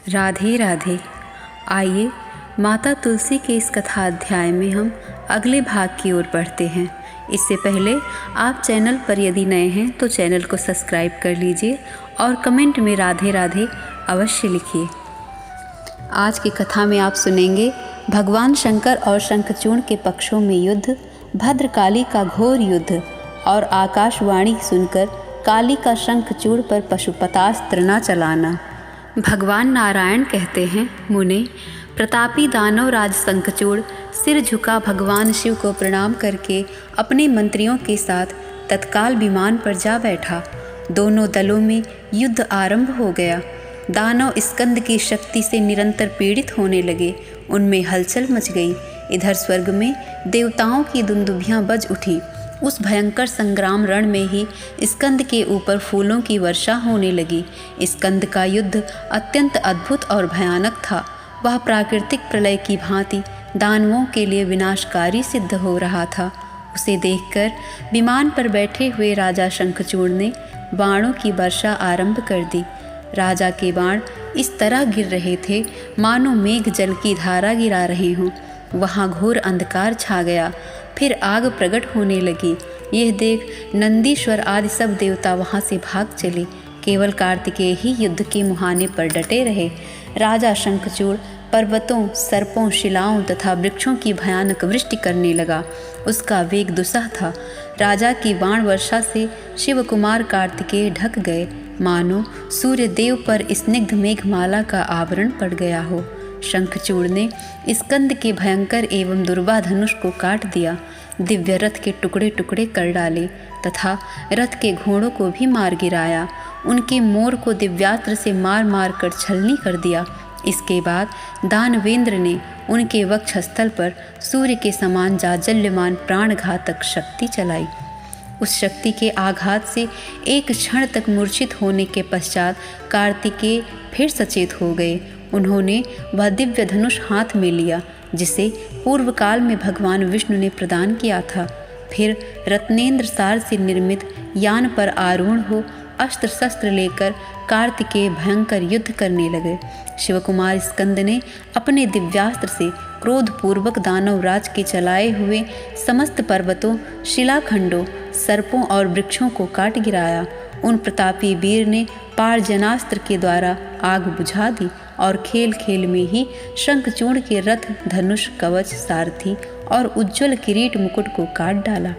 राधे राधे। आइए माता तुलसी के इस कथा अध्याय में हम अगले भाग की ओर बढ़ते हैं। इससे पहले आप चैनल पर यदि नए हैं तो चैनल को सब्सक्राइब कर लीजिए और कमेंट में राधे राधे अवश्य लिखिए। आज की कथा में आप सुनेंगे भगवान शंकर और शंखचूड़ के पक्षों में युद्ध, भद्रकाली का घोर युद्ध और आकाशवाणी सुनकर काली का शंखचूड़ पर पशुपतास्त्र न चलाना। भगवान नारायण कहते हैं, मुने, प्रतापी दानव राज शंखचूड़ सिर झुका भगवान शिव को प्रणाम करके अपने मंत्रियों के साथ तत्काल विमान पर जा बैठा। दोनों दलों में युद्ध आरंभ हो गया। दानव स्कंद की शक्ति से निरंतर पीड़ित होने लगे। उनमें हलचल मच गई। इधर स्वर्ग में देवताओं की दुंदुभियां बज उठी। उस भयंकर संग्राम रण में ही स्कंद के ऊपर फूलों की वर्षा होने लगी। स्कंद का युद्ध अत्यंत अद्भुत और भयानक था। वह प्राकृतिक प्रलय की भांति दानवों के लिए विनाशकारी सिद्ध हो रहा था। उसे देखकर विमान पर बैठे हुए राजा शंखचूड़ ने बाणों की वर्षा आरंभ कर दी। राजा के बाण इस तरह गिर रहे थे मानो मेघ जल की धारा गिरा रहे हों। वहाँ घोर अंधकार छा गया। फिर आग प्रकट होने लगी। यह देख नंदीश्वर आदि सब देवता वहाँ से भाग चले। केवल कार्तिकेय ही युद्ध के मुहाने पर डटे रहे। राजा शंखचूड़ पर्वतों, सर्पों, शिलाओं तथा वृक्षों की भयानक वृष्टि करने लगा। उसका वेग दुस्सह था। राजा की बाण वर्षा से शिव कुमार कार्तिकेय ढक गए, मानो सूर्य देव पर स्निग्ध मेघमाला का आवरण पड़ गया हो। शंखचूड़ ने स्कंद के भयंकर एवं दुर्वा धनुष को काट दिया। दिव्य रथ के टुकड़े टुकड़े कर डाले तथा रथ के घोड़ों को भी मार गिराया। उनके मोर को दिव्यास्त्र से मार मार कर छलनी कर दिया। इसके बाद दानवेंद्र ने उनके वक्षस्थल पर सूर्य के समान जाज्वल्यमान प्राणघातक शक्ति चलाई। उस शक्ति के आघात से एक क्षण तक मूर्छित होने के पश्चात कार्तिकेय फिर सचेत हो गए। उन्होंने वह दिव्य धनुष हाथ में लिया जिसे पूर्व काल में भगवान विष्णु ने प्रदान किया था। फिर रत्नेंद्र सार से निर्मित यान पर आरूढ़ हो अस्त्र शस्त्र लेकर कार्तिकेय भयंकर युद्ध करने लगे। शिवकुमार स्कंद ने अपने दिव्यास्त्र से क्रोधपूर्वक दानवराज के चलाए हुए समस्त पर्वतों, शिलाखंडों, सर्पों और वृक्षों को काट गिराया। उन प्रतापी वीर ने पार्जनास्त्र के द्वारा आग बुझा दी और खेल खेल में ही शंखचूड़ के रथ, धनुष, कवच, सारथी और उज्ज्वल किरीट मुकुट को काट डाला।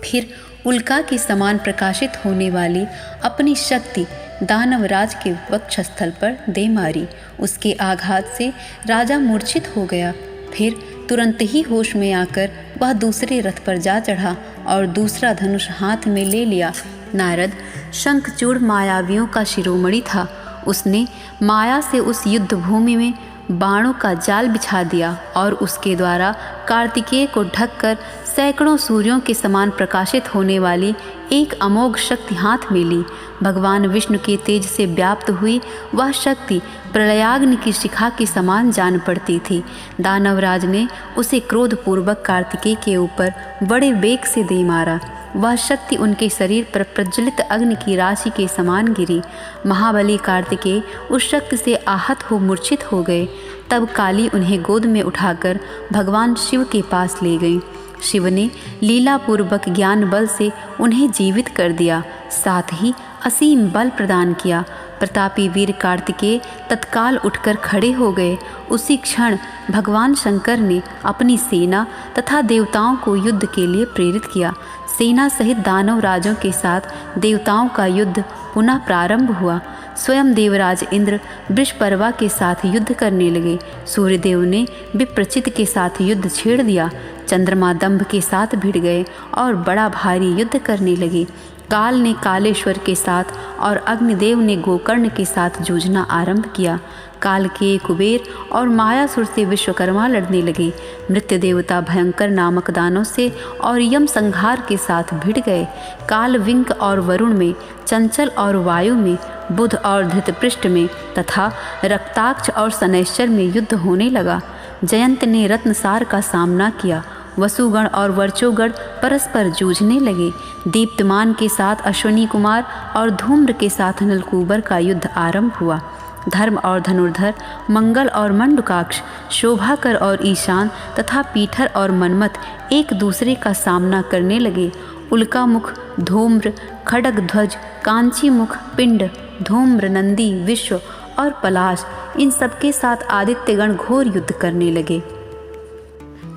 फिर उल्का के समान प्रकाशित होने वाली अपनी शक्ति दानवराज के वक्षस्थल पर दे मारी। उसके आघात से राजा मूर्छित हो गया। फिर तुरंत ही होश में आकर वह दूसरे रथ पर जा चढ़ा और दूसरा धनुष हाथ में ले लिया। नारद शंखचूड़ मायावियों का शिरोमणि था। उसने माया से उस युद्ध भूमि में बाणों का जाल बिछा दिया और उसके द्वारा कार्तिकेय को ढककर सैकड़ों सूर्यों के समान प्रकाशित होने वाली एक अमोघ शक्ति हाथ में ली। भगवान विष्णु के तेज से व्याप्त हुई वह शक्ति प्रलयाग्नि की शिखा के समान जान पड़ती थी। दानवराज ने उसे क्रोधपूर्वक कार्तिकेय के ऊपर बड़े वेग से दे मारा। वह शक्ति उनके शरीर पर प्रज्वलित अग्नि की राशि के समान गिरी। महाबली कार्तिकेय उस शक्ति से आहत हो मूर्छित हो गए। तब काली उन्हें गोद में उठाकर भगवान शिव के पास ले गई। शिव ने लीलापूर्वक ज्ञान बल से उन्हें जीवित कर दिया, साथ ही असीम बल प्रदान किया। प्रतापी वीर कार्तिकेय तत्काल उठकर खड़े हो गए। उसी क्षण भगवान शंकर ने अपनी सेना तथा देवताओं को युद्ध के लिए प्रेरित किया। सेना सहित दानव राजों के साथ देवताओं का युद्ध पुनः प्रारंभ हुआ। स्वयं देवराज इंद्र वृषपर्वा के साथ युद्ध करने लगे। सूर्यदेव ने विप्रचित के साथ युद्ध छेड़ दिया। चंद्रमा दंभ के साथ भिड़ गए और बड़ा भारी युद्ध करने लगे। काल ने कालेश्वर के साथ और अग्निदेव ने गोकर्ण के साथ जूझना आरंभ किया। काल के कुबेर और मायासुर से विश्वकर्मा लड़ने लगे। मृत्यु देवता भयंकर नामक दानों से और यम संहार के साथ भिड़ गए। काल विंक और वरुण में, चंचल और वायु में, बुध और धृतपृष्ठ में तथा रक्ताक्ष और शनैश्चर में युद्ध होने लगा। जयंत ने रत्नसार का सामना किया। वसुगण और वर्चोगण परस्पर जूझने लगे। दीप्तमान के साथ अश्वनी कुमार और धूम्र के साथ नलकूबर का युद्ध आरंभ हुआ। धर्म और धनुर्धर, मंगल और मंडुकाक्ष, शोभाकर और ईशान तथा पीठर और मनमथ एक दूसरे का सामना करने लगे। उल्कामुख, धूम्र, खड्गध्वज, कांचीमुख, पिंड, धूम्र, नंदी, विश्व और पलाश, इन सबके साथ आदित्यगण घोर युद्ध करने लगे।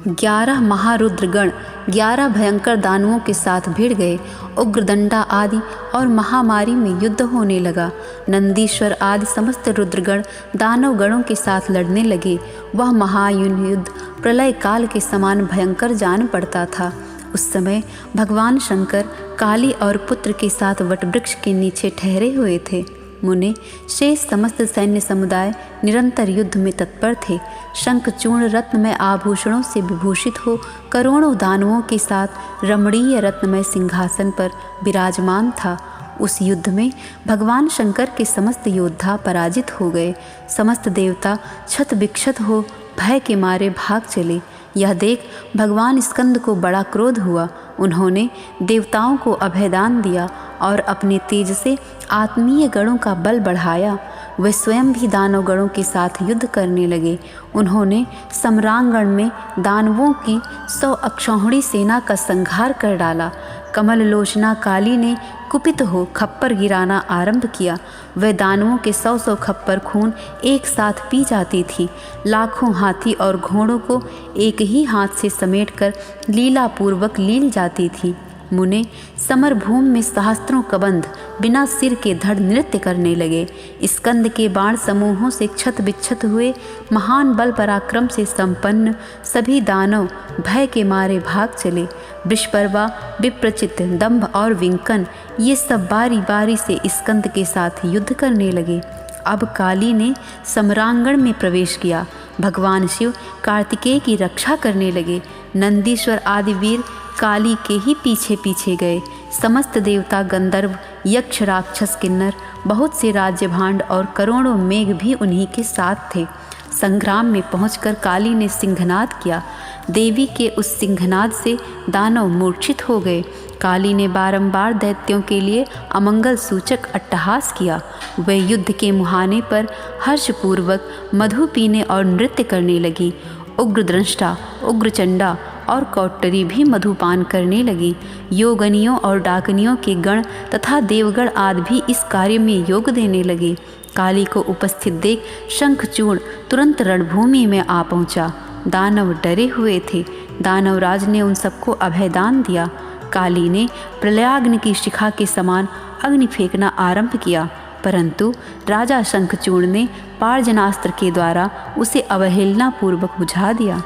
11 महारुद्रगण 11 भयंकर दानवों के साथ भिड़ गए। उग्रदंडा आदि और महामारी में युद्ध होने लगा। नंदीश्वर आदि समस्त रुद्रगण दानव गणों के साथ लड़ने लगे। वह महायुद्ध प्रलय काल के समान भयंकर जान पड़ता था। उस समय भगवान शंकर काली और पुत्र के साथ वटवृक्ष के नीचे ठहरे हुए थे। मुने शेष समस्त सैन्य समुदाय निरंतर युद्ध में तत्पर थे। शंखचूर्ण रत्नमय आभूषणों से विभूषित हो करोड़ों दानवों के साथ रमणीय रत्नमय सिंहासन पर विराजमान था। उस युद्ध में भगवान शंकर के समस्त योद्धा पराजित हो गए। समस्त देवता क्षत विक्षत हो भय के मारे भाग चले। यह देख भगवान स्कंद को बड़ा क्रोध हुआ। उन्होंने देवताओं को अभयदान दिया और अपने तेज से आत्मीय गणों का बल बढ़ाया। वे स्वयं भी दानव गणों के साथ युद्ध करने लगे। उन्होंने सम्रांगण में दानवों की 100 अक्षौहिणी सेना का संहार कर डाला। कमल लोचना काली ने कुपित हो खप्पर गिराना आरंभ किया। वह दानवों के 100 खप्पर खून एक साथ पी जाती थी। लाखों हाथी और घोड़ों को एक ही हाथ से समेटकर लीलापूर्वक लील जाती थी। मुने समर भूमि में सहस्त्रों कबंध बिना सिर के धड़ नृत्य करने लगे। स्कंद के बाण समूहों से क्षत विक्षत हुए महान बल पराक्रम से संपन्न सभी दानव भय के मारे भाग चले। वृषपर्वा, विप्रचित, दंभ और विंकन ये सब बारी बारी से स्कंद के साथ युद्ध करने लगे। अब काली ने सम्रांगण में प्रवेश किया। भगवान शिव कार्तिकेय की रक्षा करने लगे। नंदीश्वर आदि वीर काली के ही पीछे पीछे गए। समस्त देवता, गंधर्व, यक्ष, राक्षस, किन्नर, बहुत से राज्य भांड और करोड़ों मेघ भी उन्हीं के साथ थे। संग्राम में पहुंचकर काली ने सिंहनाद किया। देवी के उस सिंहनाद से दानव मूर्छित हो गए। काली ने बारंबार दैत्यों के लिए अमंगल सूचक अट्टहास किया। वे युद्ध के मुहाने पर हर्षपूर्वक मधु पीने और नृत्य करने लगी। उग्रद्रष्टा, उग्रचंडा और कौट्टरी भी मधुपान करने लगी। योगनियों और डाकनियों के गण तथा देवगण आदि भी इस कार्य में योग देने लगे। काली को उपस्थित देख शंखचूर्ण तुरंत रणभूमि में आ पहुंचा। दानव डरे हुए थे। दानवराज ने उन सबको अभयदान दिया। काली ने प्रलयाग्नि की शिखा के समान अग्नि फेंकना आरंभ किया, परंतु राजा शंखचूर्ण ने पार्जनास्त्र के द्वारा उसे अवहेलनापूर्वक बुझा दिया।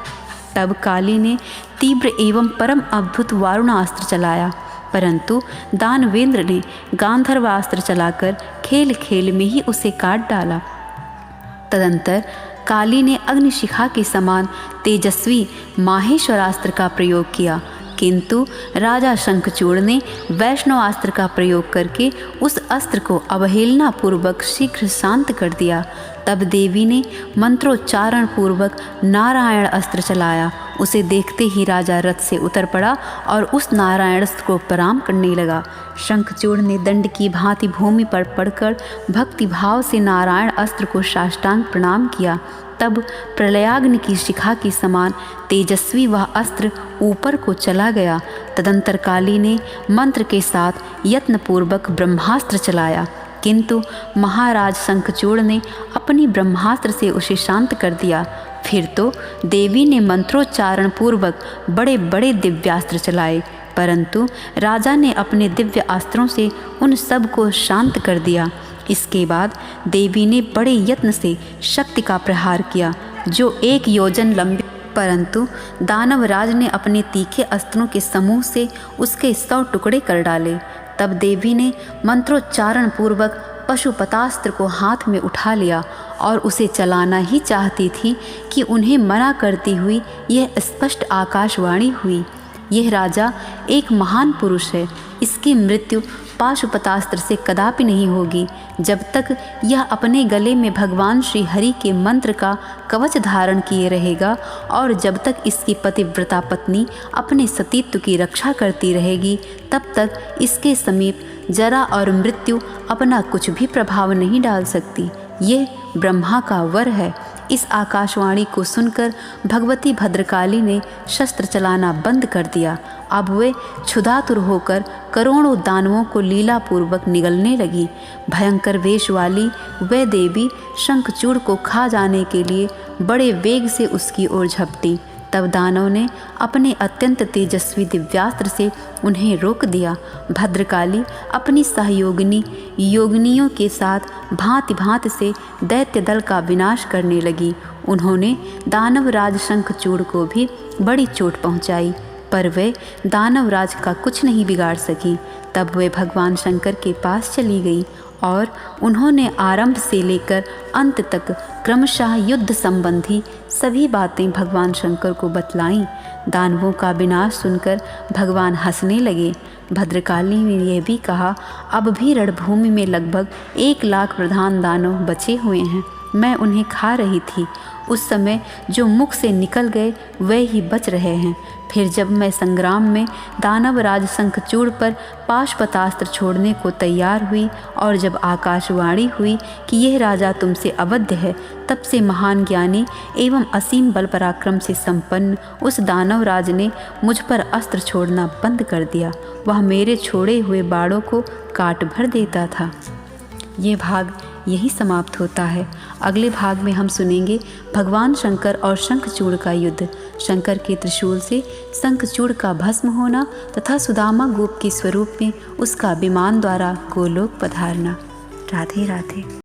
तब काली ने तीव्र एवं परम अद्भुत वारुणास्त्र चलाया, परंतु दानवेंद्र ने गांधर्वास्त्र चलाकर खेल खेल में ही उसे काट डाला। तदंतर काली ने अग्निशिखा के समान तेजस्वी माहेश्वरास्त्र का प्रयोग किया, किंतु राजा शंखचूर्ण ने वैष्णवास्त्र का प्रयोग करके उस अस्त्र को अवहेलनापूर्वक शीघ्र शांत कर दिया। तब देवी ने मंत्रोच्चारण पूर्वक नारायण अस्त्र चलाया। उसे देखते ही राजा रथ से उतर पड़ा और उस नारायण अस्त्र को प्रणाम करने लगा। शंखचूर्ण ने दंड की भांति भूमि पर पड़कर भक्ति भाव से नारायण अस्त्र को साष्टांग प्रणाम किया। तब प्रलयाग्नि की शिखा के समान तेजस्वी वह अस्त्र ऊपर को चला गया। तदंतर काली ने मंत्र के साथ यत्नपूर्वक ब्रह्मास्त्र चलाया, किंतु महाराज शंखचूर्ण ने अपनी ब्रह्मास्त्र से उसे शांत कर दिया। फिर तो देवी ने मंत्रोच्चारण पूर्वक बड़े बड़े दिव्यास्त्र चलाए, परंतु राजा ने अपने दिव्य अस्त्रों से उन सब को शांत कर दिया। इसके बाद देवी ने बड़े यत्न से शक्ति का प्रहार किया, जो 1 योजन लंबे, परंतु दानवराज ने अपने तीखे अस्त्रों के समूह से उसके 100 टुकड़े कर डाले। तब देवी ने मंत्रोच्चारण पूर्वक पशुपतास्त्र को हाथ में उठा लिया और उसे चलाना ही चाहती थी कि उन्हें मना करती हुई यह स्पष्ट आकाशवाणी हुई, यह राजा एक महान पुरुष है। इसकी मृत्यु पाशुपतास्त्र से कदापि नहीं होगी, जब तक यह अपने गले में भगवान श्री हरि के मंत्र का कवच धारण किए रहेगा और जब तक इसकी पतिव्रता पत्नी अपने सतीत्व की रक्षा करती रहेगी, तब तक इसके समीप जरा और मृत्यु अपना कुछ भी प्रभाव नहीं डाल सकती। यह ब्रह्मा का वर है। इस आकाशवाणी को सुनकर भगवती भद्रकाली ने शस्त्र चलाना बंद कर दिया। अब वे क्षुधातुर होकर करोड़ों दानवों को लीलापूर्वक निगलने लगी। भयंकर वेश वाली वह देवी शंखचूड़ को खा जाने के लिए बड़े वेग से उसकी ओर झपटी। तब दानव ने अपने अत्यंत तेजस्वी दिव्यास्त्र से उन्हें रोक दिया। भद्रकाली अपनी सहयोगिनी योगिनियों के साथ भांति भांति से दैत्य दल का विनाश करने लगी। उन्होंने दानवराज शंखचूड़ को भी बड़ी चोट पहुंचाई, पर वे दानवराज का कुछ नहीं बिगाड़ सकी। तब वे भगवान शंकर के पास चली गई और उन्होंने आरंभ से लेकर अंत तक क्रमशः युद्ध संबंधी सभी बातें भगवान शंकर को बतलाईं। दानवों का विनाश सुनकर भगवान हंसने लगे। भद्रकाली ने यह भी कहा, अब भी रणभूमि में लगभग 1 लाख प्रधान दानव बचे हुए हैं। मैं उन्हें खा रही थी। उस समय जो मुख से निकल गए वे ही बच रहे हैं। फिर जब मैं संग्राम में दानवराज शंखचूड़ पर पाशुपतास्त्र छोड़ने को तैयार हुई और जब आकाशवाणी हुई कि यह राजा तुमसे अवध्य है, तब से महान ज्ञानी एवं असीम बल पराक्रम से संपन्न उस दानवराज ने मुझ पर अस्त्र छोड़ना बंद कर दिया। वह मेरे छोड़े हुए बाणों को काट भर देता था। ये भाग यही समाप्त होता है। अगले भाग में हम सुनेंगे भगवान शंकर और शंखचूड़ का युद्ध, शंकर के त्रिशूल से शंखचूड़ का भस्म होना तथा सुदामा गोप के स्वरूप में उसका विमान द्वारा गोलोक पधारना। राधे राधे।